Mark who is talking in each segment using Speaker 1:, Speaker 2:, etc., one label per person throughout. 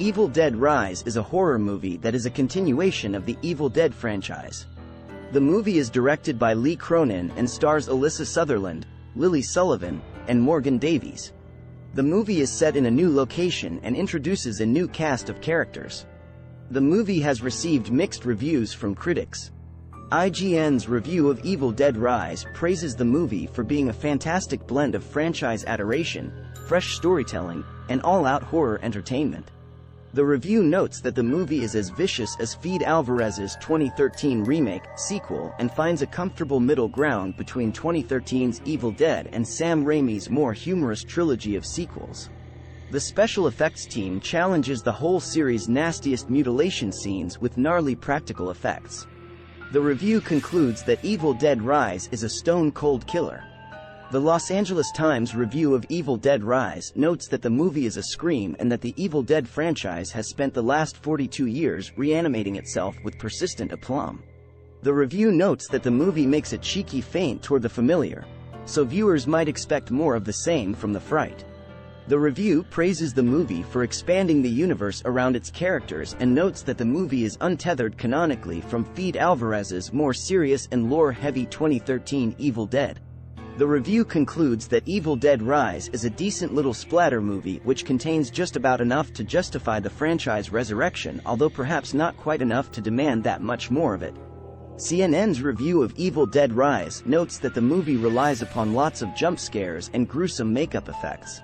Speaker 1: Evil Dead Rise is a horror movie that is a continuation of the Evil Dead franchise. The movie is directed by Lee Cronin and stars Alyssa Sutherland, Lily Sullivan, and Morgan Davies. The movie is set in a new location and introduces a new cast of characters. The movie has received mixed reviews from critics. IGN's review of Evil Dead Rise praises the movie for being a fantastic blend of franchise adoration, fresh storytelling, and all-out horror entertainment. The review notes that the movie is as vicious as Fede Alvarez's 2013 remake, sequel, and finds a comfortable middle ground between 2013's Evil Dead and Sam Raimi's more humorous trilogy of sequels. The special effects team challenges the whole series' nastiest mutilation scenes with gnarly practical effects. The review concludes that Evil Dead Rise is a stone-cold killer. The Los Angeles Times review of Evil Dead Rise notes that the movie is a scream and that the Evil Dead franchise has spent the last 42 years reanimating itself with persistent aplomb. The review notes that the movie makes a cheeky feint toward the familiar, so viewers might expect more of the same from the Fright. The review praises the movie for expanding the universe around its characters and notes that the movie is untethered canonically from Fede Alvarez's more serious and lore-heavy 2013 Evil Dead. The review concludes that Evil Dead Rise is a decent little splatter movie which contains just about enough to justify the franchise resurrection, although perhaps not quite enough to demand that much more of it. CNN's review of Evil Dead Rise notes that the movie relies upon lots of jump scares and gruesome makeup effects.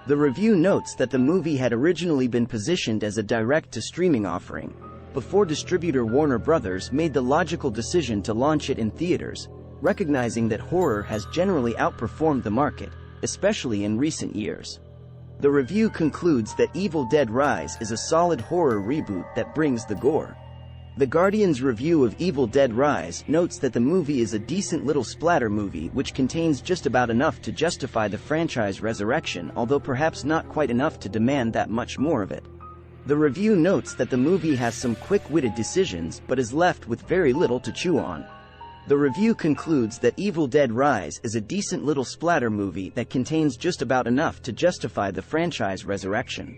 Speaker 1: The review notes that the movie had originally been positioned as a direct-to-streaming offering, before distributor Warner Bros. Made the logical decision to launch it in theaters, recognizing that horror has generally outperformed the market, especially in recent years. The review concludes that Evil Dead Rise is a solid horror reboot that brings the gore. The Guardian's review of Evil Dead Rise notes that the movie is a decent little splatter movie which contains just about enough to justify the franchise resurrection, although perhaps not quite enough to demand that much more of it. The review notes that the movie has some quick-witted decisions but is left with very little to chew on. The review concludes that Evil Dead Rise is a decent little splatter movie that contains just about enough to justify the franchise resurrection.